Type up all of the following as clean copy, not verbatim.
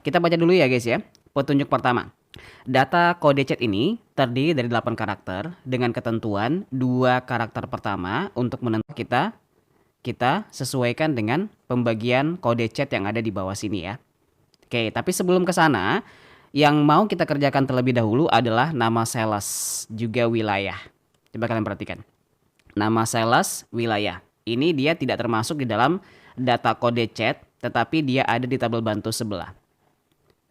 Kita baca dulu ya guys ya. Petunjuk pertama. Data kode chat ini terdiri dari 8 karakter dengan ketentuan 2 karakter pertama untuk menentukan kita sesuaikan dengan pembagian kode chat yang ada di bawah sini ya. Oke, tapi sebelum ke sana, yang mau kita kerjakan terlebih dahulu adalah nama sales juga wilayah. Coba kalian perhatikan. Nama sales, wilayah. Ini dia tidak termasuk di dalam data kode chat, tetapi dia ada di tabel bantu sebelah.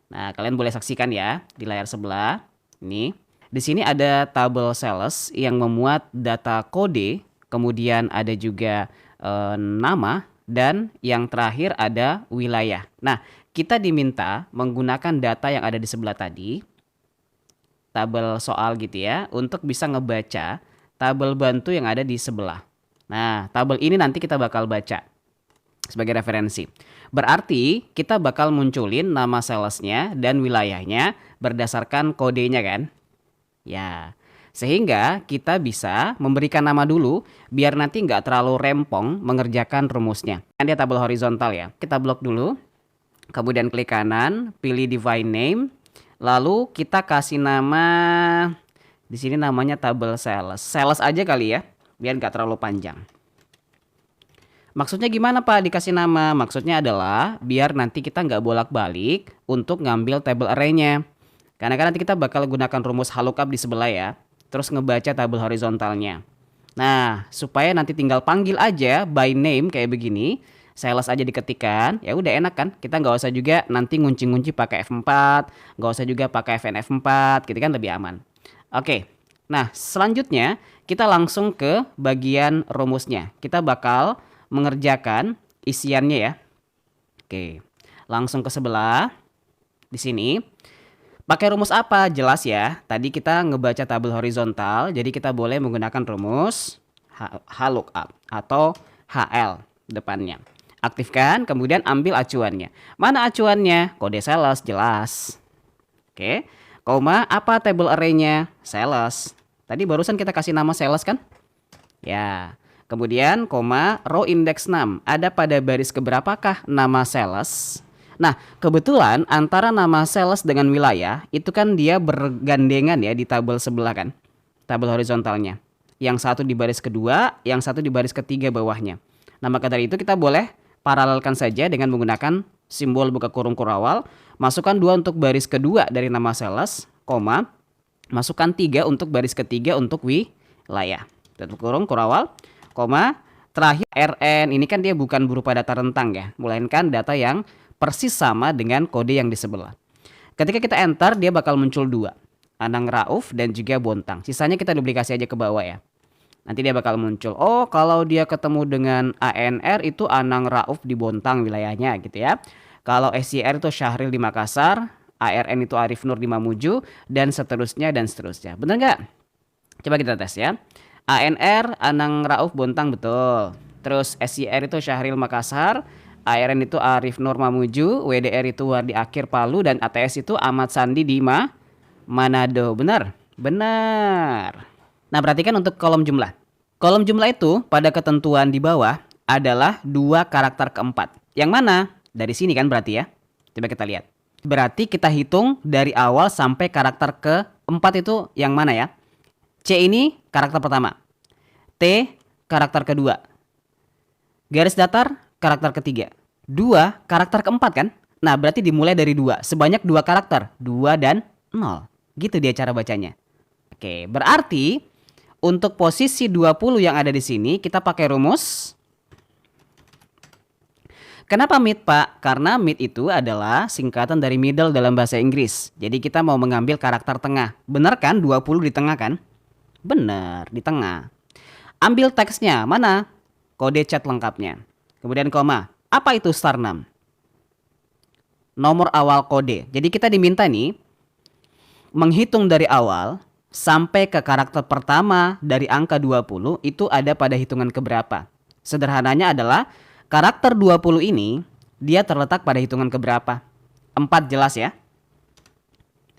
Nah, kalian boleh saksikan ya di layar sebelah. Ini. Di sini ada tabel sales yang memuat data kode, kemudian ada juga nama, dan yang terakhir ada wilayah. Nah, kita diminta menggunakan data yang ada di sebelah tadi, tabel soal gitu ya, untuk bisa ngebaca tabel bantu yang ada di sebelah. Nah, tabel ini nanti kita bakal baca sebagai referensi. Berarti kita bakal munculin nama salesnya dan wilayahnya berdasarkan kodenya kan? Ya, sehingga kita bisa memberikan nama dulu biar nanti nggak terlalu rempong mengerjakan rumusnya. Kan dia tabel horizontal ya. Kita blok dulu, kemudian klik kanan, pilih define name, lalu kita kasih nama, di sini namanya tabel sales. Sales aja kali ya, biar nggak terlalu panjang. Maksudnya gimana Pak dikasih nama? Maksudnya adalah biar nanti kita nggak bolak-balik untuk ngambil table array-nya. Karena kan nanti kita bakal gunakan rumus lookup di sebelah ya. Terus ngebaca tabel horizontalnya. Nah, supaya nanti tinggal panggil aja by name kayak begini. Sales aja diketikkan, ya udah enak kan? Kita nggak usah juga nanti ngunci-ngunci pakai F4, nggak usah juga pakai FNF4, gitu kan lebih aman. Oke, nah selanjutnya kita langsung ke bagian rumusnya. Kita bakal mengerjakan isiannya ya. Oke, langsung ke sebelah. Di sini pakai rumus apa? Jelas ya. Tadi kita ngebaca tabel horizontal, jadi kita boleh menggunakan rumus lookup atau HL depannya. Aktifkan, kemudian ambil acuannya. Mana acuannya? Kode sales jelas. Oke. Koma, apa table array-nya? Sales. Tadi barusan kita kasih nama sales kan? Ya. Kemudian, koma, row index 6. Ada pada baris keberapakah nama sales? Nah, kebetulan antara nama sales dengan wilayah, itu kan dia bergandengan ya di tabel sebelah kan. Tabel horizontalnya. Yang satu di baris kedua, yang satu di baris ketiga bawahnya. Nah, maka dari itu kita boleh paralelkan saja dengan menggunakan simbol buka kurung kurawal. Masukkan 2 untuk baris kedua dari nama sales, koma. Masukkan 3 untuk baris ketiga untuk wilayah. Tutup kurung kurawal. Koma, terakhir RN, ini kan dia bukan berupa data rentang ya, melainkan data yang persis sama dengan kode yang di sebelah. Ketika kita enter, dia bakal muncul 2, Anang Rauf dan juga Bontang. Sisanya kita duplikasi aja ke bawah ya. Nanti dia bakal muncul, oh kalau dia ketemu dengan ANR itu Anang Rauf di Bontang wilayahnya gitu ya. Kalau SYR itu Syahril di Makassar, ARN itu Arif Nur di Mamuju, dan seterusnya dan seterusnya. Bener nggak? Coba kita tes ya. ANR Anang Rauf Bontang betul. Terus SYR itu Syahril Makassar, ARN itu Arif Nur Mamuju, WDR itu Wardi Akhir Palu, dan ATS itu Ahmad Sandi di Manado. Benar? Benar. Nah, perhatikan untuk kolom jumlah. Kolom jumlah itu pada ketentuan di bawah adalah 2 karakter keempat. Yang mana? Dari sini kan berarti ya. Coba kita lihat. Berarti kita hitung dari awal sampai karakter keempat itu yang mana ya? C ini karakter pertama. T karakter kedua. Garis datar karakter ketiga. 2 karakter keempat kan? Nah, berarti dimulai dari 2. Sebanyak 2 karakter. 2 dan 0. Gitu dia cara bacanya. Oke, berarti untuk posisi 20 yang ada di sini kita pakai rumus. Kenapa mid Pak? Karena mid itu adalah singkatan dari middle dalam bahasa Inggris. Jadi kita mau mengambil karakter tengah. Bener kan 20 di tengah kan? Bener, di tengah. Ambil teksnya, mana? Kode chat lengkapnya. Kemudian koma. Apa itu star 6? Nomor awal kode. Jadi kita diminta nih menghitung dari awal sampai ke karakter pertama dari angka 20 itu ada pada hitungan keberapa. Sederhananya adalah karakter 20 ini dia terletak pada hitungan keberapa? 4 jelas ya.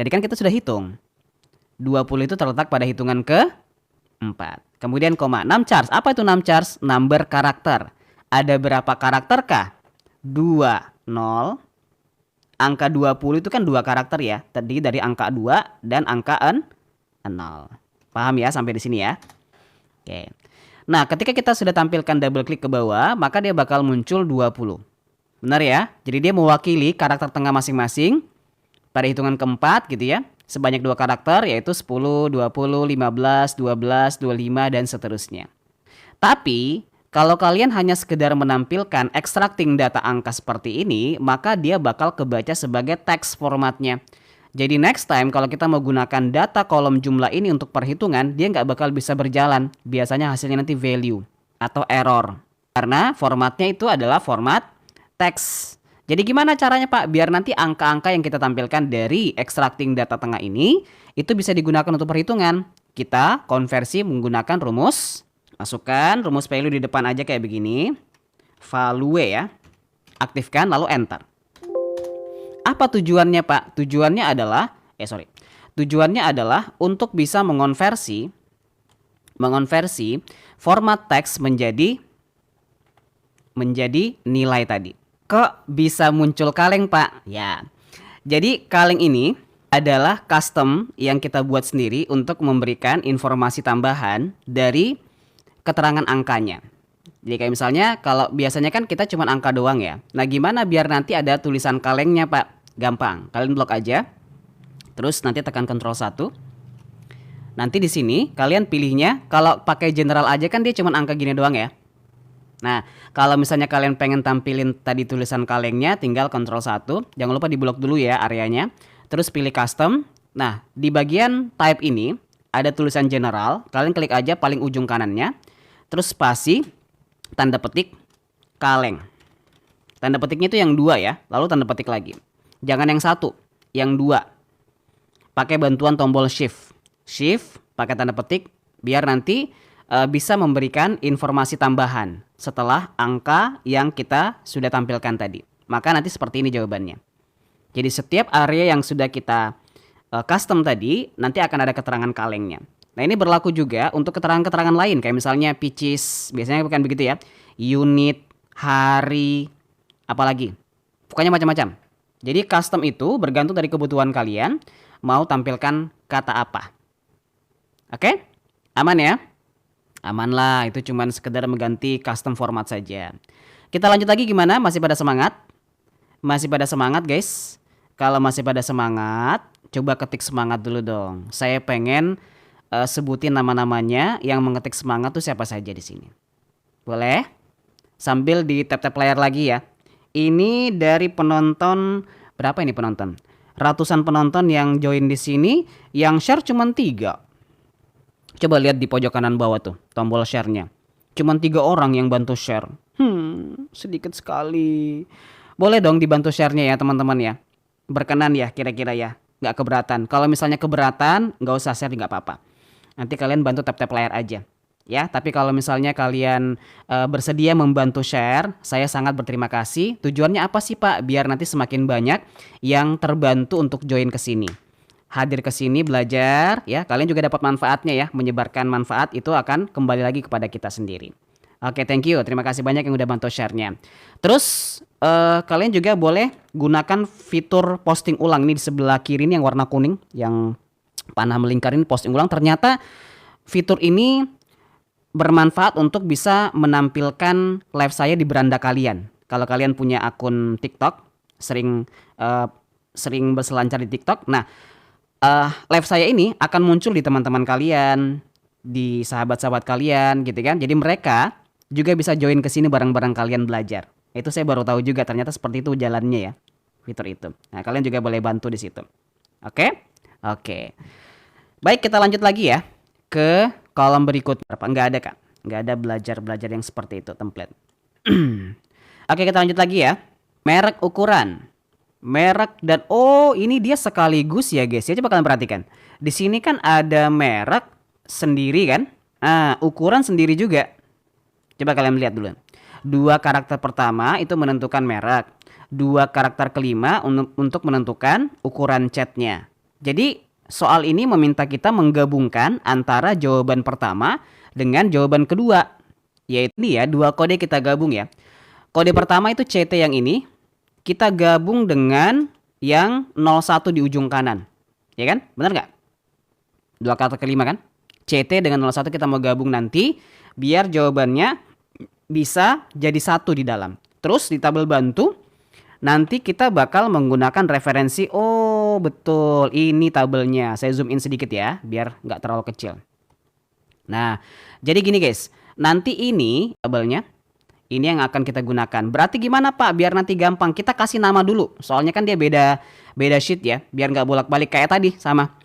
Jadi kan kita sudah hitung. 20 itu terletak pada hitungan ke-4. Kemudian koma 6 chars. Apa itu 6 chars? Number karakter. Ada berapa karakter kah? 2, 0, angka 20 itu kan dua karakter ya. Tadi dari angka 2 dan angka 0. Paham ya sampai di sini ya? Oke. Nah, ketika kita sudah tampilkan double klik ke bawah, maka dia bakal muncul 20. Benar ya? Jadi dia mewakili karakter tengah masing-masing pada hitungan keempat gitu ya. Sebanyak 2 karakter yaitu 10, 20, 15, 12, 25 dan seterusnya. Tapi kalau kalian hanya sekedar menampilkan extracting data angka seperti ini, maka dia bakal kebaca sebagai teks formatnya. Jadi next time kalau kita mau gunakan data kolom jumlah ini untuk perhitungan, dia nggak bakal bisa berjalan. Biasanya hasilnya nanti value atau error. Karena formatnya itu adalah format teks. Jadi gimana caranya Pak? Biar nanti angka-angka yang kita tampilkan dari extracting data tengah ini, itu bisa digunakan untuk perhitungan. Kita konversi menggunakan rumus. Masukkan rumus value di depan aja kayak begini. Value ya. Aktifkan lalu enter. Apa tujuannya Pak? Tujuannya adalah untuk bisa mengonversi format teks menjadi nilai tadi. Kok bisa muncul kaleng Pak? Ya. Jadi kaleng ini adalah custom yang kita buat sendiri untuk memberikan informasi tambahan dari keterangan angkanya. Jadi kayak misalnya kalau biasanya kan kita cuma angka doang ya. Nah gimana biar nanti ada tulisan kalengnya Pak? Gampang, kalian blok aja. Terus nanti tekan Ctrl 1. Nanti di sini kalian pilihnya, kalau pakai general aja kan dia cuma angka gini doang ya. Nah, kalau misalnya kalian pengen tampilin tadi tulisan kalengnya, tinggal Ctrl 1. Jangan lupa diblok dulu ya areanya. Terus pilih custom. Nah, di bagian type ini ada tulisan general. Kalian klik aja paling ujung kanannya. Terus spasi, tanda petik, kaleng. Tanda petiknya itu yang 2 ya. Lalu tanda petik lagi. Jangan yang 1, yang 2. Pakai bantuan tombol shift. Shift, pakai tanda petik, biar nanti bisa memberikan informasi tambahan setelah angka yang kita sudah tampilkan tadi. Maka nanti seperti ini jawabannya. Jadi setiap area yang sudah kita custom tadi, nanti akan ada keterangan kalengnya. Nah ini berlaku juga untuk keterangan-keterangan lain. Kayak misalnya pitches, biasanya bukan begitu ya. Unit, hari, apalagi. Pokoknya macam-macam. Jadi custom itu bergantung dari kebutuhan kalian mau tampilkan kata apa. Oke? Aman ya? Aman lah, itu cuman sekedar mengganti custom format saja. Kita lanjut lagi gimana? Masih pada semangat? Masih pada semangat guys? Kalau masih pada semangat, coba ketik semangat dulu dong. Saya pengen sebutin nama-namanya yang mengetik semangat tuh siapa saja di sini. Boleh? Sambil di tap-tap layar lagi ya. Ini dari penonton, berapa ini penonton? Ratusan penonton yang join di sini, yang share cuma 3. Coba lihat di pojok kanan bawah tuh, tombol share-nya. Cuma 3 orang yang bantu share. Sedikit sekali. Boleh dong dibantu share-nya ya teman-teman ya. Berkenan ya kira-kira ya. Nggak keberatan. Kalau misalnya keberatan, nggak usah share, nggak apa-apa. Nanti kalian bantu tap-tap layar aja. Ya, tapi kalau misalnya kalian bersedia membantu share, saya sangat berterima kasih. Tujuannya apa sih Pak? Biar nanti semakin banyak yang terbantu untuk join ke sini. Hadir ke sini belajar ya. Kalian juga dapat manfaatnya ya. Menyebarkan manfaat itu akan kembali lagi kepada kita sendiri. Oke, thank you. Terima kasih banyak yang udah bantu share-nya. Terus kalian juga boleh gunakan fitur posting ulang ini di sebelah kiri ini yang warna kuning, yang panah melingkar ini posting ulang. Ternyata fitur ini bermanfaat untuk bisa menampilkan live saya di beranda kalian. Kalau kalian punya akun TikTok, sering berselancar di TikTok. Nah, live saya ini akan muncul di teman-teman kalian, di sahabat-sahabat kalian gitu kan. Jadi mereka juga bisa join ke sini bareng-bareng kalian belajar. Itu saya baru tahu juga ternyata seperti itu jalannya ya, fitur itu. Nah, kalian juga boleh bantu di situ. Oke? Oke. Baik, kita lanjut lagi ya ke kolom berikutnya. Nggak ada Kak. Nggak ada belajar-belajar yang seperti itu, template. Oke, kita lanjut lagi ya. Merek ukuran. Merek dan ini dia sekaligus ya guys ya. Coba kalian perhatikan. Di sini kan ada merek sendiri kan. Ukuran sendiri juga. Coba kalian lihat dulu. 2 karakter pertama itu menentukan merek. 2 karakter kelima untuk menentukan ukuran catnya. Jadi soal ini meminta kita menggabungkan antara jawaban pertama dengan jawaban kedua. Yaitu nih ya, 2 kode kita gabung ya. Kode pertama itu CT yang ini. Kita gabung dengan yang 01 di ujung kanan. Ya kan? Benar nggak? Dua kata kelima kan? CT dengan 01 kita mau gabung nanti biar jawabannya bisa jadi satu di dalam. Terus di tabel bantu nanti kita bakal menggunakan referensi. Oh betul, ini tabelnya. Saya zoom in sedikit ya, biar nggak terlalu kecil. Nah, jadi gini guys. Nanti ini tabelnya. Ini yang akan kita gunakan. Berarti gimana Pak? Biar nanti gampang. Kita kasih nama dulu. Soalnya kan dia beda sheet ya. Biar nggak bolak-balik kayak tadi sama.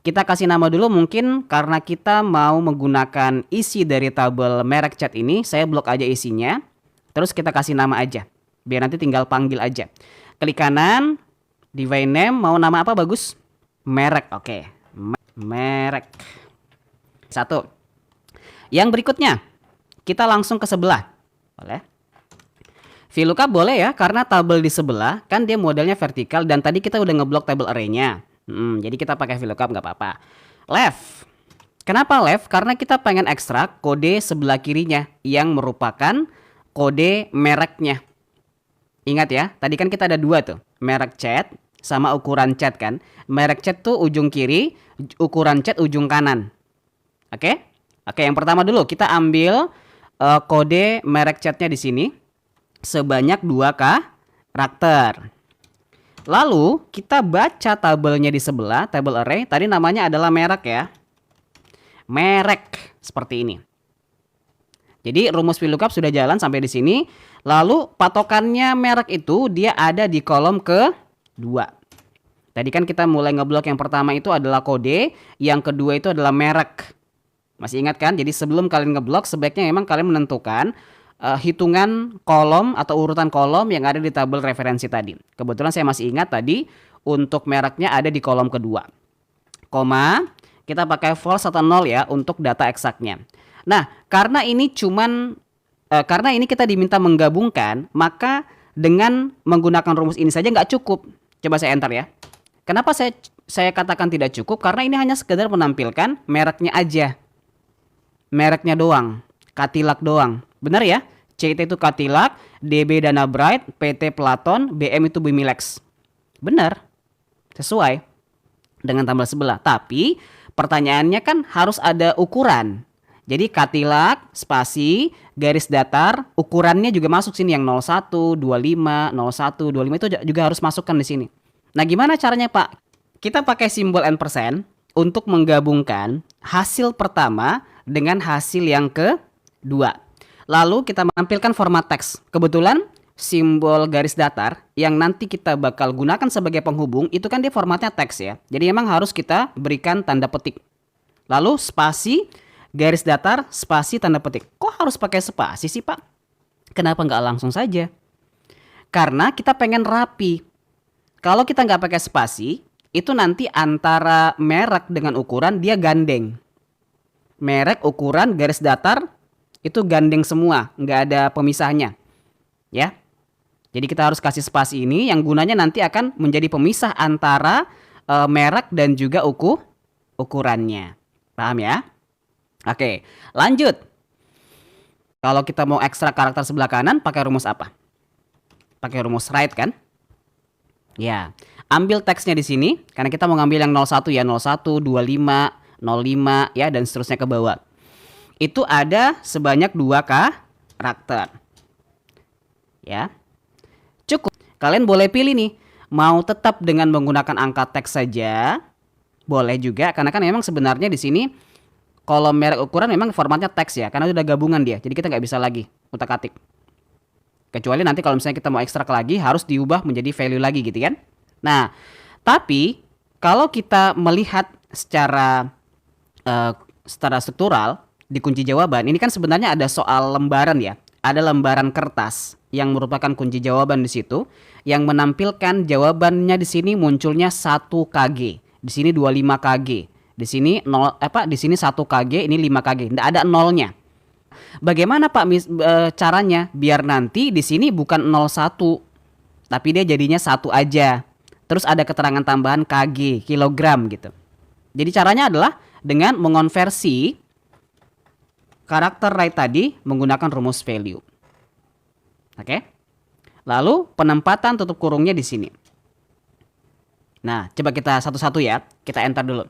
Kita kasih nama dulu mungkin karena kita mau menggunakan isi dari tabel merek cat ini. Saya blok aja isinya. Terus kita kasih nama aja. Biar nanti tinggal panggil aja. Klik kanan. Divine name. Mau nama apa bagus? Merek. Oke. Merek. Satu. Yang berikutnya. Kita langsung ke sebelah. Boleh. VLOOKUP boleh ya, karena tabel di sebelah kan dia modelnya vertikal dan tadi kita udah ngeblok table array-nya. Jadi kita pakai VLOOKUP nggak apa-apa. Left. Kenapa left? Karena kita pengen ekstrak kode sebelah kirinya yang merupakan kode mereknya. Ingat ya, tadi kan kita ada dua tuh, merek cat sama ukuran cat kan. Merek cat tuh ujung kiri, ukuran cat ujung kanan. Oke? Oke, yang pertama dulu kita ambil kode merek catnya di sini sebanyak 2 karakter. Lalu kita baca tabelnya di sebelah, tabel array. Tadi namanya adalah merek ya. Merek seperti ini. Jadi rumus VLOOKUP sudah jalan sampai di sini. Lalu patokannya merek itu dia ada di kolom kedua. Tadi kan kita mulai ngeblok yang pertama itu adalah kode, yang kedua itu adalah merek. Masih ingat kan? Jadi sebelum kalian ngeblok sebaiknya memang kalian menentukan hitungan kolom atau urutan kolom yang ada di tabel referensi tadi. Kebetulan saya masih ingat tadi untuk mereknya ada di kolom kedua. Koma, kita pakai false atau 0 ya untuk data eksaknya. Nah, karena ini kita diminta menggabungkan, maka dengan menggunakan rumus ini saja nggak cukup. Coba saya enter ya. Kenapa saya katakan tidak cukup? Karena ini hanya sekedar menampilkan mereknya aja. Mereknya doang, Cadillac doang. Benar ya? CT itu Cadillac, DB Dana Bright, PT Platon, BM itu Bimilex. Benar. Sesuai dengan tabel sebelah. Tapi pertanyaannya kan harus ada ukuran. Jadi Cadillac, spasi, garis datar, ukurannya juga masuk sini yang 01, 25, 01, 25 itu juga harus masukkan di sini. Nah, gimana caranya, Pak? Kita pakai simbol %, untuk menggabungkan hasil pertama dengan hasil yang kedua. Lalu kita menampilkan format teks. Kebetulan simbol garis datar yang nanti kita bakal gunakan sebagai penghubung itu kan dia formatnya teks ya. Jadi memang harus kita berikan tanda petik. Lalu spasi, garis datar, spasi, tanda petik. Kok harus pakai spasi sih Pak? Kenapa nggak langsung saja? Karena kita pengen rapi. Kalau kita nggak pakai spasi, itu nanti antara merek dengan ukuran dia gandeng. Merek, ukuran, garis datar itu gandeng semua, nggak ada pemisahnya. Ya. Jadi kita harus kasih spasi ini yang gunanya nanti akan menjadi pemisah antara merek dan juga ukurannya. Paham ya? Oke, lanjut. Kalau kita mau ekstrak karakter sebelah kanan pakai rumus apa? Pakai rumus right kan? Ya. Ambil teksnya di sini karena kita mau ngambil yang 01 ya, 01, 25, 05 ya dan seterusnya ke bawah. Itu ada sebanyak 2 karakter. Ya. Cukup. Kalian boleh pilih nih, mau tetap dengan menggunakan angka teks saja, boleh juga karena kan memang sebenarnya di sini kolom merek ukuran memang formatnya teks ya, karena sudah gabungan dia. Jadi kita nggak bisa lagi utak-atik. Kecuali nanti kalau misalnya kita mau ekstrak lagi harus diubah menjadi value lagi gitu kan. Nah, tapi kalau kita melihat secara struktural di kunci jawaban, ini kan sebenarnya ada soal lembaran ya. Ada lembaran kertas yang merupakan kunci jawaban di situ yang menampilkan jawabannya di sini munculnya 1 kg. Di sini 25 kg. Di sini 0 di sini 1 kg, ini 5 kg. Enggak ada nolnya. Bagaimana Pak caranya biar nanti di sini bukan 01 tapi dia jadinya 1 aja. Terus ada keterangan tambahan kg, kilogram gitu. Jadi caranya adalah dengan mengonversi karakter right tadi menggunakan rumus value. Oke. Lalu penempatan tutup kurungnya di sini. Nah, coba kita satu-satu ya. Kita enter dulu.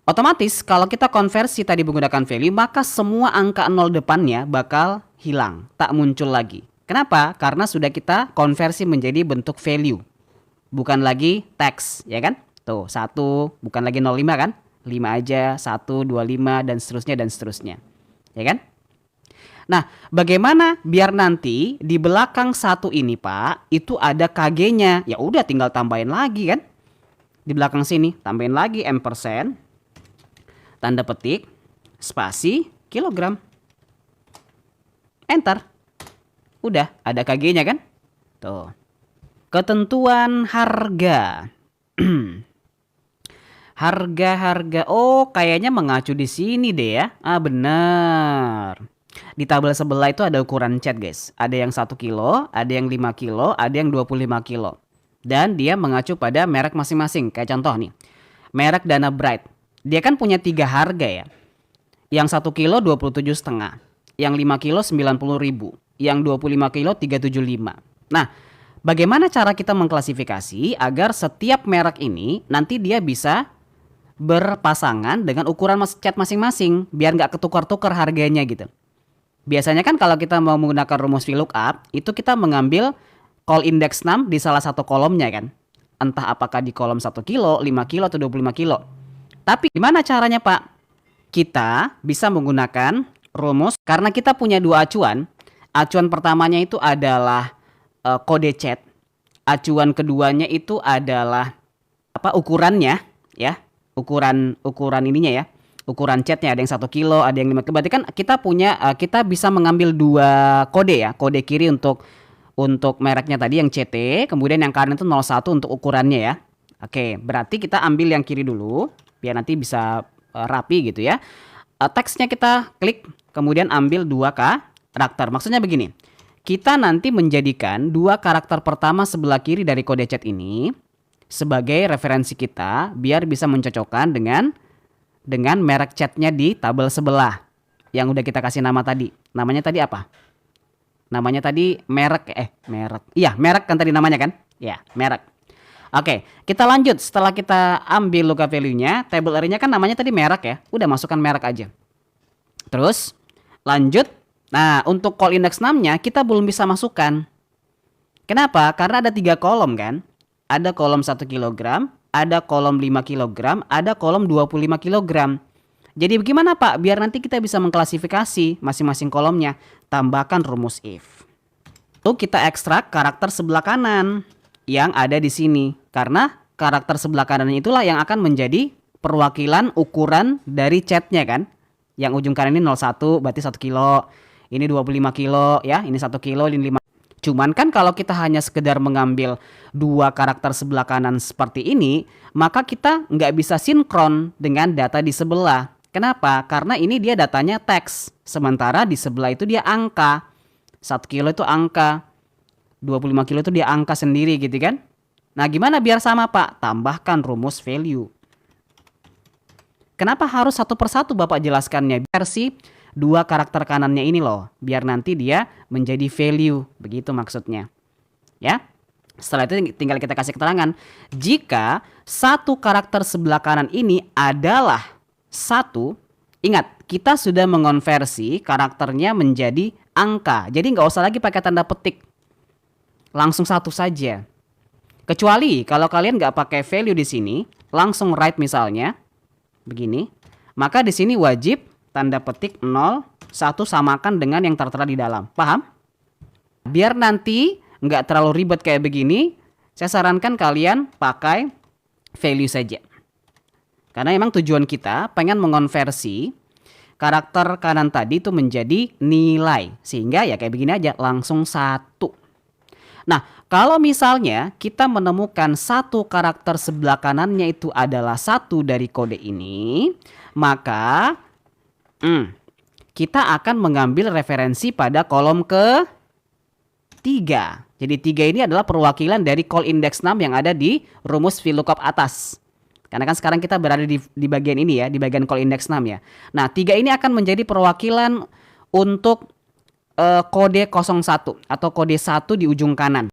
Otomatis kalau kita konversi tadi menggunakan value, maka semua angka 0 depannya bakal hilang, tak muncul lagi. Kenapa? Karena sudah kita konversi menjadi bentuk value. Bukan lagi teks, ya kan? Tuh, 1 bukan lagi 05 kan? 5 aja, 1, 25 dan seterusnya. Ya kan? Nah, bagaimana biar nanti di belakang 1 ini, Pak, itu ada KG-nya. Ya udah tinggal tambahin lagi kan? Di belakang sini tambahin lagi ampersand, tanda petik, spasi, kilogram. Enter. Udah ada KG-nya kan? Tuh. Ketentuan harga. Harga-harga. Oh, kayaknya mengacu di sini deh ya. Ah, benar. Di tabel sebelah itu ada ukuran cat, guys. Ada yang 1 kilo, ada yang 5 kilo, ada yang 25 kilo. Dan dia mengacu pada merek masing-masing. Kayak contoh nih. Merek Dana Bright. Dia kan punya 3 harga ya. Yang 1 kilo 27,5. Yang 5 kilo 90.000. Yang 25 kilo 375. Nah, bagaimana cara kita mengklasifikasi agar setiap merek ini nanti dia bisa berpasangan dengan ukuran cat masing-masing biar nggak ketukar-tukar harganya gitu. Biasanya kan kalau kita mau menggunakan rumus VLOOKUP itu kita mengambil call index 6 di salah satu kolomnya kan. Entah apakah di kolom 1 kilo, 5 kilo atau 25 kilo. Tapi gimana caranya, Pak? Kita bisa menggunakan rumus karena kita punya 2 acuan. Acuan pertamanya itu adalah kode cat. Acuan keduanya itu adalah ukurannya ya. Ukuran ininya ya. Ukuran catnya ada yang 1 kilo, ada yang 5 kilo. Berarti kan kita punya kita bisa mengambil 2 kode ya. Kode kiri untuk mereknya tadi yang CT, kemudian yang kanan itu 01 untuk ukurannya ya. Oke, berarti kita ambil yang kiri dulu biar nanti bisa rapi gitu ya. Teksnya kita klik, kemudian ambil 2 karakter. Maksudnya begini. Kita nanti menjadikan 2 karakter pertama sebelah kiri dari kode chat ini sebagai referensi kita biar bisa mencocokkan dengan merek chatnya di tabel sebelah yang udah kita kasih nama tadi. Namanya tadi apa? Namanya tadi merek. Iya, merek kan tadi namanya kan? Ya, merek. Oke, kita lanjut. Setelah kita ambil lookup value-nya, table array-nya kan namanya tadi merek ya. Udah masukkan merek aja. Terus lanjut. Nah, untuk call index 6-nya kita belum bisa masukkan. Kenapa? Karena ada 3 kolom kan? Ada kolom 1 kg, ada kolom 5 kg, ada kolom 25 kg. Jadi bagaimana, Pak? Biar nanti kita bisa mengklasifikasi masing-masing kolomnya. Tambahkan rumus if. Lalu kita ekstrak karakter sebelah kanan yang ada di sini. Karena karakter sebelah kanan itulah yang akan menjadi perwakilan ukuran dari chatnya kan. Yang ujung kanan ini 01 berarti 1 kilo. Ini 25 kilo ya, ini 1 kilo, ini 5. Cuman kan kalau kita hanya sekedar mengambil 2 karakter sebelah kanan seperti ini, maka kita nggak bisa sinkron dengan data di sebelah. Kenapa? Karena ini dia datanya teks. Sementara di sebelah itu dia angka. 1 kilo itu angka. 25 kilo itu dia angka sendiri gitu kan. Nah gimana biar sama, Pak? Tambahkan rumus value. Kenapa harus satu persatu Bapak jelaskannya? Biar si 2 karakter kanannya ini loh, biar nanti dia menjadi value, begitu maksudnya. Ya. Setelah itu tinggal kita kasih keterangan, jika 1 karakter sebelah kanan ini adalah 1, ingat, kita sudah mengonversi karakternya menjadi angka. Jadi nggak usah lagi pakai tanda petik. Langsung 1 saja. Kecuali kalau kalian nggak pakai value di sini, langsung write misalnya begini, maka di sini wajib tanda petik 0, 1 samakan dengan yang tertera di dalam. Paham? Biar nanti nggak terlalu ribet kayak begini, saya sarankan kalian pakai value saja. Karena emang tujuan kita pengen mengonversi karakter kanan tadi itu menjadi nilai. Sehingga ya kayak begini aja, langsung 1. Nah, kalau misalnya kita menemukan 1 karakter sebelah kanannya itu adalah 1 dari kode ini, maka kita akan mengambil referensi pada kolom ke-3. Jadi 3 ini adalah perwakilan dari call index 6 yang ada di rumus VLOOKUP atas. Karena kan sekarang kita berada di bagian ini ya, di bagian call index 6 ya. Nah 3 ini akan menjadi perwakilan untuk kode 01 atau kode 1 di ujung kanan.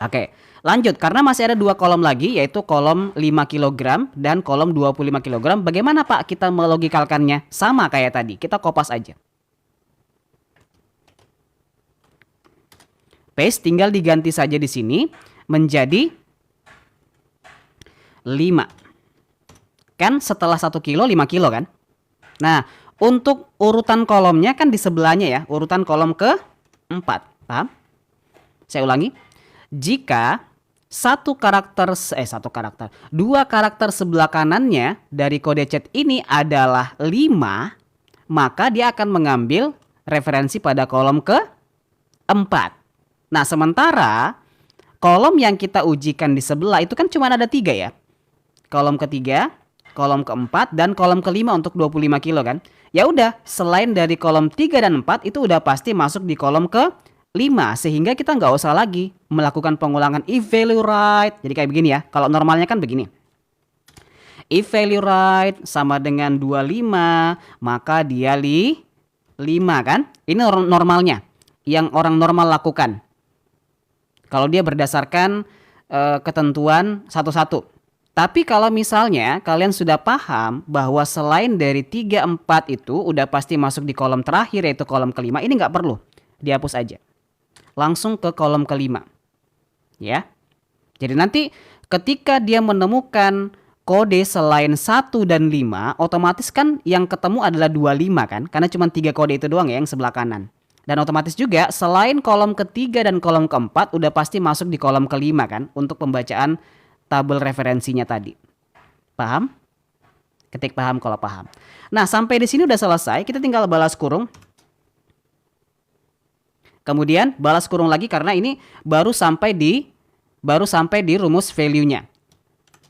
Oke, Lanjut, karena masih ada dua kolom lagi, yaitu kolom 5 kilogram dan kolom 25 kilogram. Bagaimana Pak kita melogikalkannya? Sama kayak tadi, kita kopas aja. Paste, tinggal diganti saja di sini menjadi 5. Kan setelah 1 kilo, 5 kilo kan? Nah, untuk urutan kolomnya kan di sebelahnya ya, urutan kolom ke-4. Paham? Saya ulangi. Jika dua karakter sebelah kanannya dari kode chat ini adalah 5, maka dia akan mengambil referensi pada kolom ke-4. Nah, sementara kolom yang kita ujikan di sebelah itu kan cuma ada 3 ya. Kolom ketiga, kolom keempat, dan kolom kelima untuk 25 kilo kan. Ya udah, selain dari kolom 3 dan 4 itu udah pasti masuk di kolom ke 5, sehingga kita nggak usah lagi melakukan pengulangan if value right. Jadi kayak begini ya, kalau normalnya kan begini. If value right sama dengan 25, maka dia 5 kan. Ini normalnya, yang orang normal lakukan. Kalau dia berdasarkan ketentuan satu-satu. Tapi kalau misalnya kalian sudah paham bahwa selain dari 3, 4 itu udah pasti masuk di kolom terakhir yaitu kolom kelima, ini nggak perlu, dihapus aja. Langsung ke kolom kelima. Ya. Jadi nanti ketika dia menemukan kode selain 1 dan 5, otomatis kan yang ketemu adalah 25 kan? Karena cuma 3 kode itu doang ya yang sebelah kanan. Dan otomatis juga selain kolom ketiga dan kolom keempat udah pasti masuk di kolom kelima kan? Untuk pembacaan tabel referensinya tadi. Paham? Ketik paham kalau paham. Nah, sampai di sini udah selesai, kita tinggal balas kurung. Kemudian balas kurung lagi karena ini baru sampai di rumus value-nya.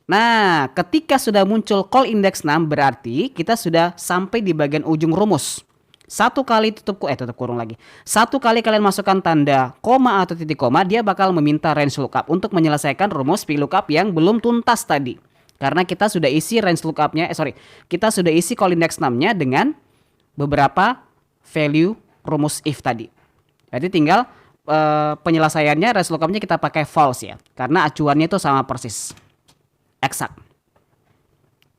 Nah, ketika sudah muncul call index 6 berarti kita sudah sampai di bagian ujung rumus. Satu kali tutup kurung lagi. Satu kali kalian masukkan tanda koma atau titik koma, dia bakal meminta range lookup untuk menyelesaikan rumus VLOOKUP yang belum tuntas tadi. Karena kita sudah isi range lookup-nya, kita sudah isi call index 6-nya dengan beberapa value rumus if tadi. Jadi tinggal penyelesaiannya range lookup-nya kita pakai false ya. Karena acuannya itu sama persis. Eksak.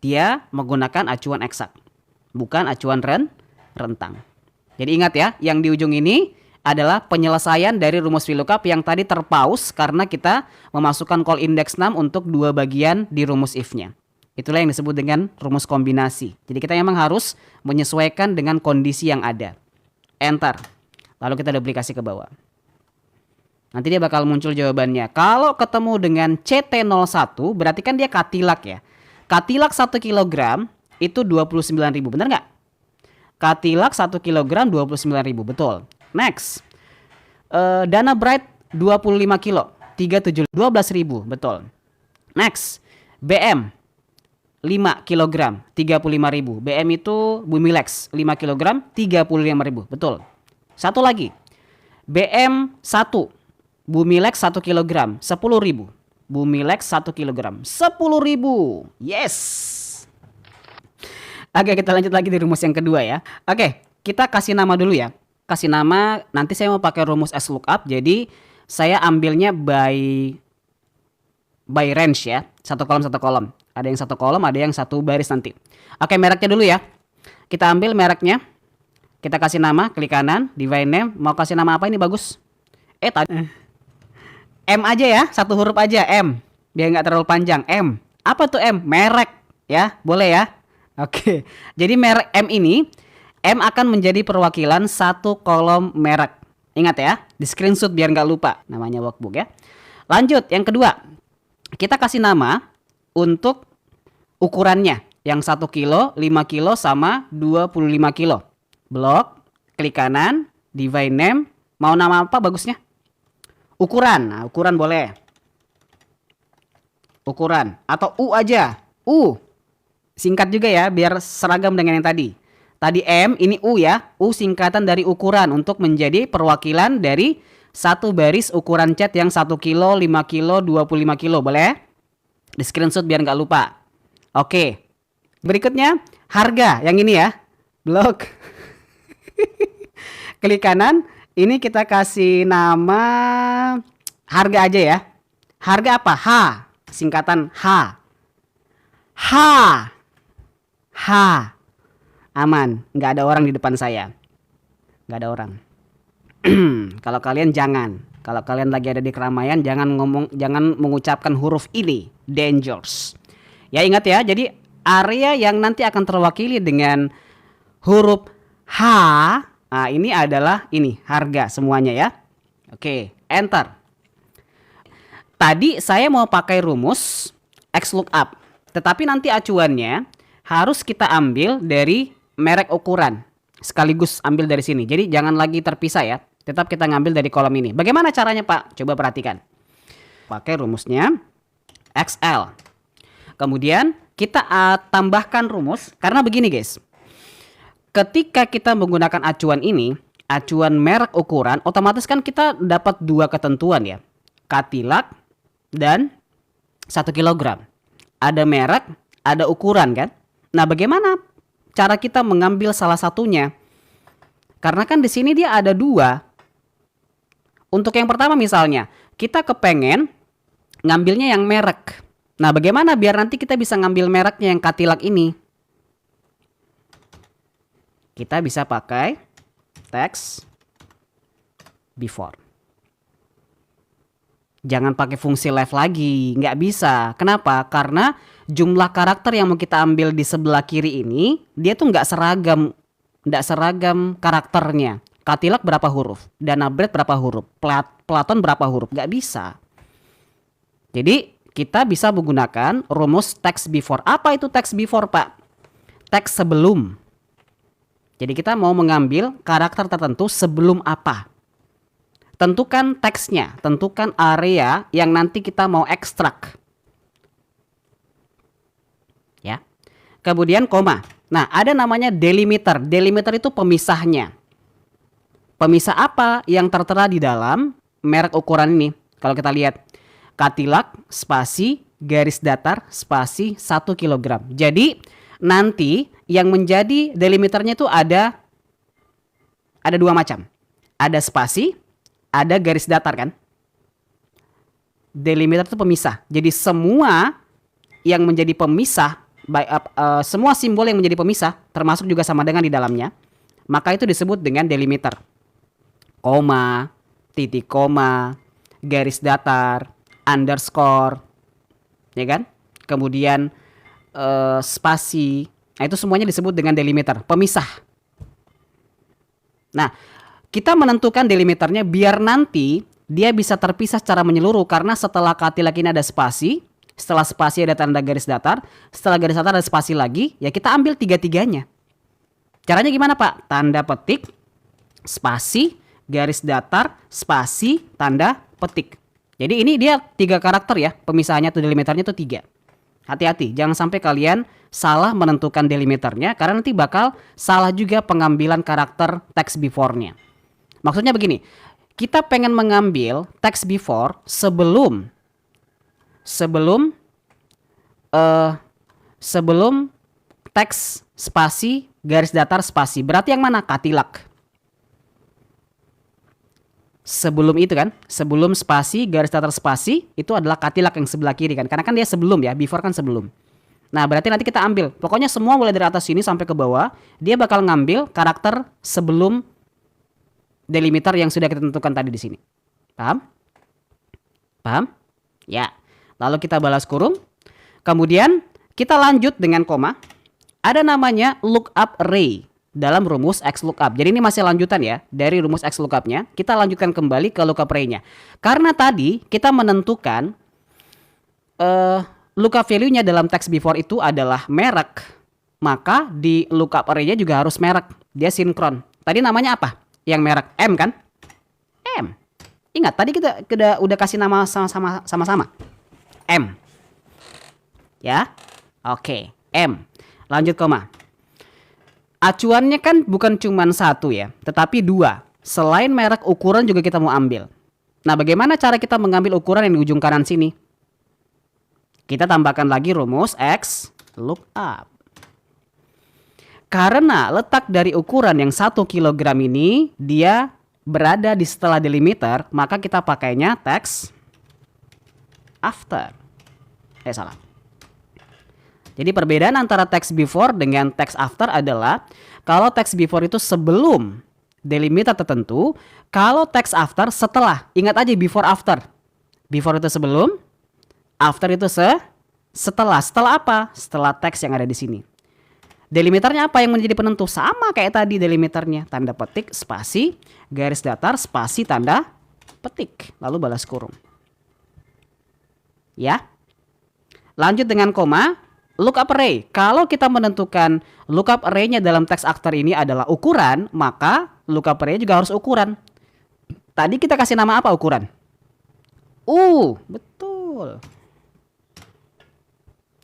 Dia menggunakan acuan eksak. Bukan acuan rentang. Jadi ingat ya, yang di ujung ini adalah penyelesaian dari rumus VLOOKUP yang tadi terpause karena kita memasukkan call index 6 untuk 2 bagian di rumus if-nya. Itulah yang disebut dengan rumus kombinasi. Jadi kita memang harus menyesuaikan dengan kondisi yang ada. Enter. Lalu kita duplikasi ke bawah. Nanti dia bakal muncul jawabannya. Kalau ketemu dengan CT01 berarti kan dia katilak ya. Katilak 1 kg itu 29.000, benar nggak? Katilak 1 kg 29.000, betul. Next. Dana Bright 25 kilo 12.000, betul. Next. BM 5 kg 35.000. BM itu Bumilex 5 kg 35.000, betul. Satu lagi, BM 1, Bumilex 1 kg, 10.000. Bumilex 1 kg, 10.000. Yes. Oke, kita lanjut lagi di rumus yang kedua ya. Oke, kita kasih nama dulu ya. Kasih nama, nanti saya mau pakai rumus SLOOKUP. Jadi, saya ambilnya by range ya. Satu kolom. Ada yang satu kolom, ada yang satu baris nanti. Oke, mereknya dulu ya. Kita ambil mereknya. Kita kasih nama, klik kanan, divine name. Mau kasih nama apa ini bagus? Tadi M aja ya, satu huruf aja, M. Biar nggak terlalu panjang, M. Apa tuh M? Merek ya, boleh ya. Oke, jadi merek M ini, M akan menjadi perwakilan satu kolom merek. Ingat ya, di screenshot biar nggak lupa. Namanya workbook ya. Lanjut, yang kedua. Kita kasih nama untuk ukurannya. Yang 1 kilo, 5 kilo, sama 25 kilo. Blok, klik kanan, divine name, mau nama apa bagusnya? Ukuran, nah ukuran boleh. Ukuran, atau U aja, U. Singkat juga ya, biar seragam dengan yang tadi. Tadi M, ini U ya, U singkatan dari ukuran untuk menjadi perwakilan dari satu baris ukuran cat yang 1 kilo, 5 kilo, 25 kilo, boleh? Di screenshot biar nggak lupa. Oke, berikutnya harga, yang ini ya, blok. Klik kanan, ini kita kasih nama harga aja ya. Harga apa? H. Singkatan H. H. H. Aman, nggak ada orang di depan saya. Nggak ada orang. Kalau kalian kalau kalian lagi ada di keramaian, jangan mengucapkan huruf ini, dangerous. Ya ingat ya, jadi area yang nanti akan terwakili dengan huruf H, nah ini adalah harga semuanya ya. Oke, enter. Tadi saya mau pakai rumus XLOOKUP, tetapi nanti acuannya harus kita ambil dari merek ukuran. Sekaligus ambil dari sini. Jadi jangan lagi terpisah ya. Tetap kita ngambil dari kolom ini. Bagaimana caranya, Pak? Coba perhatikan. Pakai rumusnya XL. Kemudian kita tambahkan rumus. Karena begini guys. Ketika kita menggunakan acuan ini, acuan merek ukuran, otomatis kan kita dapat dua ketentuan ya. Katilak dan 1 kilogram. Ada merek, ada ukuran kan. Nah bagaimana cara kita mengambil salah satunya? Karena kan di sini dia ada dua. Untuk yang pertama misalnya, kita kepengen ngambilnya yang merek. Nah bagaimana biar nanti kita bisa ngambil mereknya yang katilak ini? Kita bisa pakai text before. Jangan pakai fungsi left lagi, nggak bisa. Kenapa? Karena jumlah karakter yang mau kita ambil di sebelah kiri ini, dia tuh nggak seragam karakternya. Katilak berapa huruf? Danabret berapa huruf? Platon berapa huruf? Nggak bisa. Jadi kita bisa menggunakan rumus text before. Apa itu text before, Pak? Teks sebelum. Jadi kita mau mengambil karakter tertentu sebelum apa? Tentukan teksnya, tentukan area yang nanti kita mau ekstrak. Ya. Kemudian koma. Nah, ada namanya delimiter. Delimiter itu pemisahnya. Pemisah apa yang tertera di dalam merek ukuran ini? Kalau kita lihat, katilak, spasi, garis datar, spasi, 1 kilogram. Jadi nanti yang menjadi delimiternya itu ada dua macam. Ada spasi, ada garis datar kan. Delimiter itu pemisah. Jadi semua yang menjadi pemisah, semua simbol yang menjadi pemisah, termasuk juga sama dengan di dalamnya, maka itu disebut dengan delimiter. Koma, titik koma, garis datar, underscore, ya kan? Kemudian spasi, nah itu semuanya disebut dengan delimiter, pemisah. Nah, kita menentukan delimiternya biar nanti dia bisa terpisah secara menyeluruh, karena setelah katilak ini ada spasi, setelah spasi ada tanda garis datar, setelah garis datar ada spasi lagi, ya kita ambil tiga-tiganya. Caranya gimana, Pak? Tanda petik, spasi, garis datar, spasi, tanda petik. Jadi ini dia 3 karakter ya, pemisahannya atau delimiternya itu 3. Hati-hati, jangan sampai kalian salah menentukan delimiternya, karena nanti bakal salah juga pengambilan karakter text before-nya. Maksudnya begini, kita pengen mengambil text before sebelum teks spasi, garis datar, spasi. Berarti yang mana? Katilak. Sebelum itu kan, sebelum spasi, garis datar, spasi, itu adalah katilak yang sebelah kiri kan. Karena kan dia sebelum ya, before kan sebelum. Nah berarti nanti kita ambil, pokoknya semua mulai dari atas sini sampai ke bawah, dia bakal ngambil karakter sebelum delimiter yang sudah kita tentukan tadi di sini. Paham? Paham? Ya. Lalu kita balas kurung. Kemudian kita lanjut dengan koma. Ada namanya lookup array dalam rumus XLOOKUP. Jadi ini masih lanjutan ya dari rumus XLOOKUP-nya. Kita lanjutkan kembali ke lookup array-nya. Karena tadi kita menentukan lookup value-nya dalam text before itu adalah merek, maka di lookup array-nya juga harus merek. Dia sinkron. Tadi namanya apa? Yang merek M kan? M. Ingat tadi kita udah kasih nama sama-sama. M. Ya. Oke, M. Lanjut koma. Acuannya kan bukan cuma 1 ya, tetapi 2. Selain merek, ukuran juga kita mau ambil. Nah, bagaimana cara kita mengambil ukuran yang di ujung kanan sini? Kita tambahkan lagi rumus XLOOKUP. Karena letak dari ukuran yang 1 kilogram ini, dia berada di setelah delimiter, maka kita pakainya text after. Salah. Jadi perbedaan antara text before dengan text after adalah kalau text before itu sebelum delimiter tertentu, kalau text after setelah. Ingat aja before after. Before itu sebelum, after itu setelah. Setelah apa? Setelah teks yang ada di sini. Delimiternya apa yang menjadi penentu? Sama kayak tadi delimiternya. Tanda petik, spasi, garis datar, spasi, tanda petik. Lalu balas kurung. Ya. Lanjut dengan koma. Lookup array. Kalau kita menentukan lookup array-nya dalam teks after ini adalah ukuran, maka lookup array juga harus ukuran. Tadi kita kasih nama apa ukuran? Betul.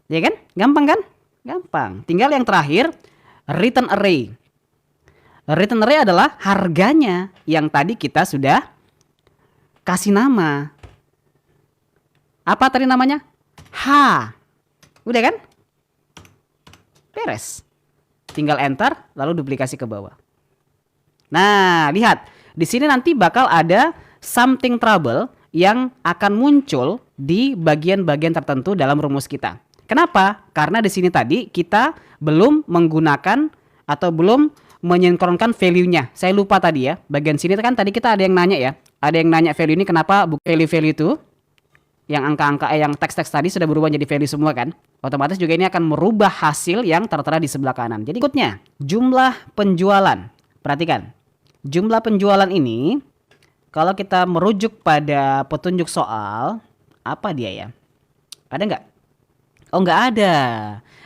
Ya kan? Gampang kan? Gampang. Tinggal yang terakhir, return array. Return array adalah harganya yang tadi kita sudah kasih nama. Apa tadi namanya? H. Udah kan? Beres. Tinggal enter, lalu duplikasi ke bawah. Nah, lihat. Di sini nanti bakal ada something trouble yang akan muncul di bagian-bagian tertentu dalam rumus kita. Kenapa? Karena di sini tadi kita belum menggunakan atau belum menyinkronkan value-nya. Saya lupa tadi ya. Bagian sini kan tadi kita ada yang nanya ya. Ada yang nanya value ini kenapa value-value itu yang angka-angka yang teks-teks tadi sudah berubah jadi value semua kan? Otomatis juga ini akan merubah hasil yang tertera di sebelah kanan. Jadi ikutnya jumlah penjualan. Perhatikan. Jumlah penjualan ini kalau kita merujuk pada petunjuk soal, apa dia ya? Ada nggak? Oh, nggak ada.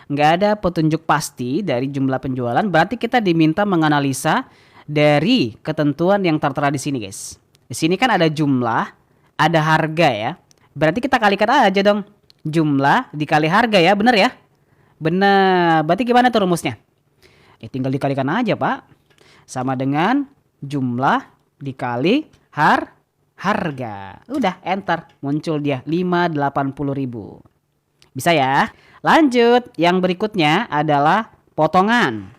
Nggak ada petunjuk pasti dari jumlah penjualan. Berarti kita diminta menganalisa dari ketentuan yang tertera di sini, guys. Di sini kan ada jumlah, ada harga ya. Berarti kita kalikan aja dong. Jumlah dikali harga ya, bener ya? Bener. Berarti gimana tuh rumusnya? Tinggal dikalikan aja, Pak. Sama dengan jumlah dikali harga. Udah, enter. Muncul dia 580.000. Bisa ya? Lanjut, yang berikutnya adalah potongan.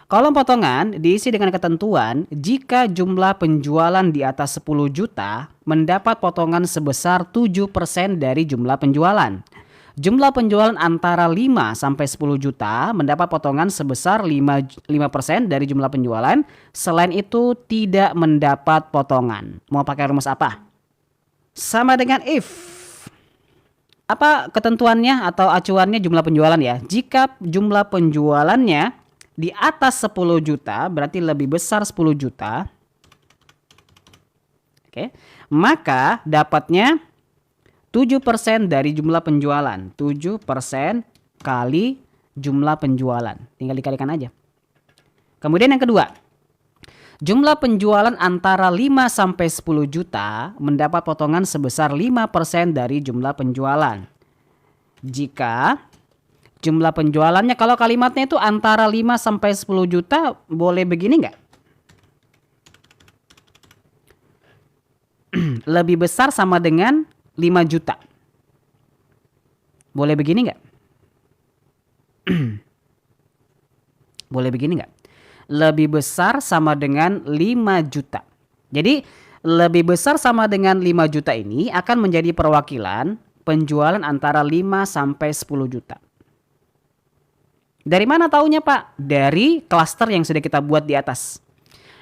Kolom potongan diisi dengan ketentuan jika jumlah penjualan di atas 10 juta mendapat potongan sebesar 7% dari jumlah penjualan. Jumlah penjualan antara 5 sampai 10 juta mendapat potongan sebesar 5% dari jumlah penjualan. Selain itu tidak mendapat potongan. Mau pakai rumus apa? Sama dengan if. Apa ketentuannya atau acuannya jumlah penjualan ya? Jika jumlah penjualannya di atas 10 juta, berarti lebih besar 10 juta. Oke. Maka dapatnya 7% dari jumlah penjualan. 7% kali jumlah penjualan. Tinggal dikalikan aja. Kemudian yang kedua. Jumlah penjualan antara 5 sampai 10 juta mendapat potongan sebesar 5% dari jumlah penjualan. Jika jumlah penjualannya, kalau kalimatnya itu antara 5 sampai 10 juta, boleh begini nggak? Lebih besar sama dengan 5 juta. Boleh begini nggak? Boleh begini nggak? Lebih besar sama dengan 5 juta. Jadi lebih besar sama dengan 5 juta ini akan menjadi perwakilan penjualan antara 5 sampai 10 juta. Dari mana taunya, Pak? Dari klaster yang sudah kita buat di atas.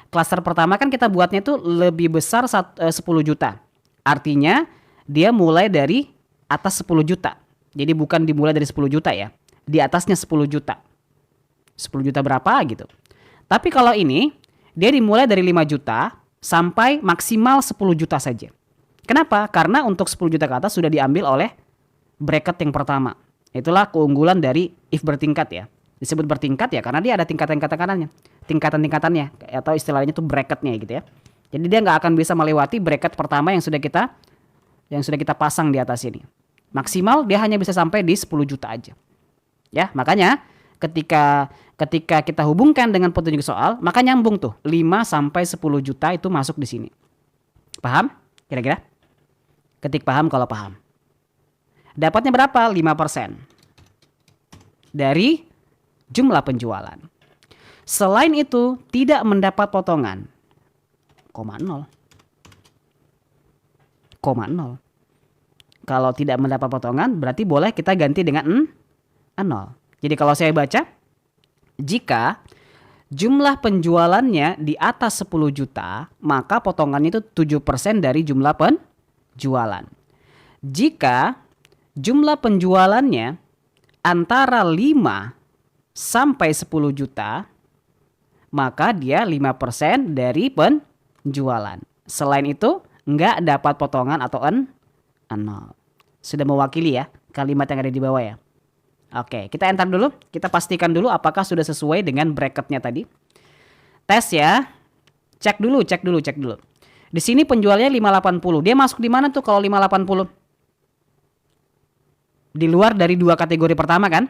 Klaster pertama kan kita buatnya itu lebih besar 10 juta. Artinya dia mulai dari atas 10 juta. Jadi bukan dimulai dari 10 juta ya. Di atasnya 10 juta. 10 juta berapa gitu. Tapi kalau ini dia dimulai dari 5 juta sampai maksimal 10 juta saja. Kenapa? Karena untuk 10 juta ke atas sudah diambil oleh bracket yang pertama. Itulah keunggulan dari if bertingkat ya. Disebut bertingkat ya karena dia ada tingkatan-tingkatannya. Tingkatan-tingkatannya atau istilahnya itu bracketnya gitu ya. Jadi dia nggak akan bisa melewati bracket pertama yang sudah kita pasang di atas ini. Maksimal dia hanya bisa sampai di 10 juta aja. Ya, makanya ketika kita hubungkan dengan petunjuk soal, maka nyambung tuh 5 sampai 10 juta itu masuk di sini. Paham? Kira-kira? Ketik paham kalau paham. Dapatnya berapa? 5% dari jumlah penjualan. Selain itu tidak mendapat potongan 0,0. Kalau tidak mendapat potongan berarti boleh kita ganti dengan 0. Jadi kalau saya baca, jika jumlah penjualannya di atas 10 juta, maka potongannya itu 7% dari jumlah penjualan. Jika jumlah penjualannya antara 5 sampai 10 juta, maka dia 5% dari penjualan. Selain itu, nggak dapat potongan atau 0. Sudah mewakili ya kalimat yang ada di bawah ya. Oke, kita enter dulu. Kita pastikan dulu apakah sudah sesuai dengan bracketnya tadi. Tes ya. Cek dulu. Di sini penjualnya 580. Dia masuk di mana tuh kalau 580? Di luar dari 2 kategori pertama kan?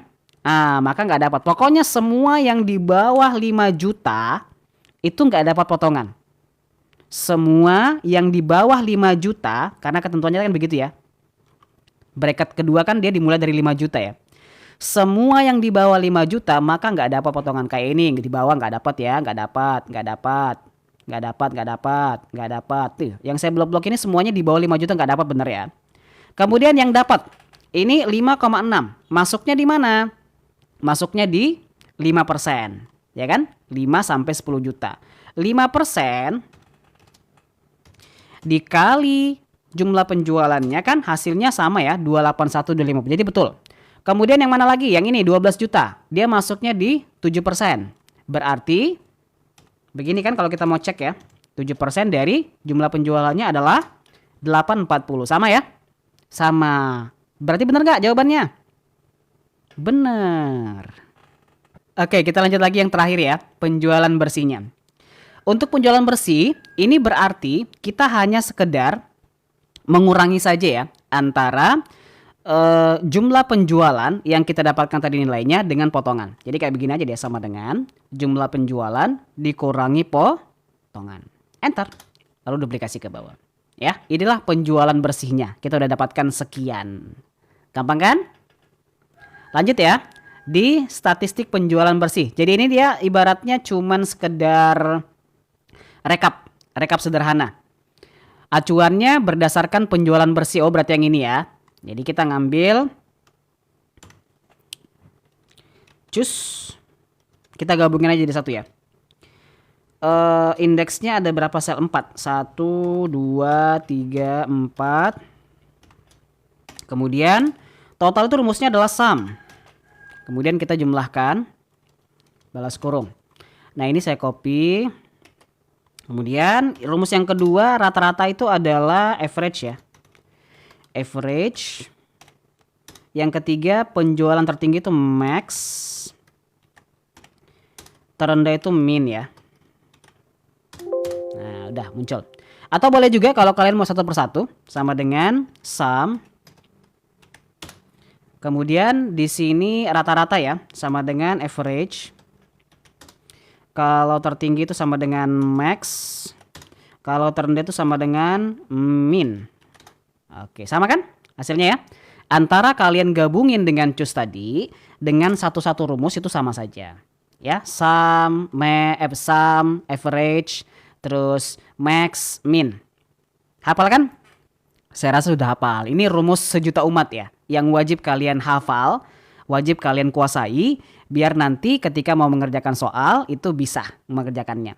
Maka nggak dapat. Pokoknya semua yang di bawah 5 juta itu nggak dapat potongan. Semua yang di bawah 5 juta, karena ketentuannya kan begitu ya. Bracket kedua kan dia dimulai dari 5 juta ya. Semua yang di bawah 5 juta maka nggak dapat potongan. Kayak ini di bawah nggak dapat ya, nggak dapat. Tuh, yang saya blok-blok ini semuanya di bawah 5 juta nggak dapat, bener ya. Kemudian yang dapat ini 5,6. Masuknya di mana? Masuknya di 5%, ya kan? 5 sampai 10 juta. 5% dikali jumlah penjualannya kan hasilnya sama ya, 281,250. Jadi betul. Kemudian yang mana lagi? Yang ini 12 juta. Dia masuknya di 7%. Berarti begini kan kalau kita mau cek ya. 7% dari jumlah penjualannya adalah 840. Sama ya? Sama. Berarti benar nggak jawabannya? Benar. Oke, kita lanjut lagi yang terakhir ya. Penjualan bersihnya. Untuk penjualan bersih, ini berarti kita hanya sekedar mengurangi saja ya antara jumlah penjualan yang kita dapatkan tadi nilainya dengan potongan. Jadi kayak begini aja dia, sama dengan jumlah penjualan dikurangi potongan. Enter. Lalu duplikasi ke bawah. Ya, inilah penjualan bersihnya. Kita udah dapatkan sekian. Gampang kan? Lanjut ya. Di statistik penjualan bersih. Jadi ini dia ibaratnya cuman sekedar rekap sederhana. Acuannya berdasarkan penjualan bersih. Oh, berarti yang ini ya. Jadi kita ngambil kita gabungin aja jadi satu ya. Indeksnya ada berapa sel? 4. 1, 2, 3, 4. Kemudian total itu rumusnya adalah sum. Kemudian kita jumlahkan balas kurung. Nah, ini saya copy. Kemudian rumus yang kedua, rata-rata itu adalah average ya. Average. Yang ketiga, penjualan tertinggi itu max. Terendah itu min ya. Nah, udah muncul. Atau boleh juga kalau kalian mau satu persatu, sama dengan sum. Kemudian di sini rata-rata ya, sama dengan average. Kalau tertinggi itu sama dengan max. Kalau terendah itu sama dengan min. Oke, sama kan hasilnya ya? Antara kalian gabungin dengan cus tadi dengan satu-satu rumus itu sama saja. Ya, sum, average, terus max, min. Hafal kan? Saya rasa sudah hafal. Ini rumus sejuta umat ya, yang wajib kalian hafal, wajib kalian kuasai, biar nanti ketika mau mengerjakan soal itu bisa mengerjakannya.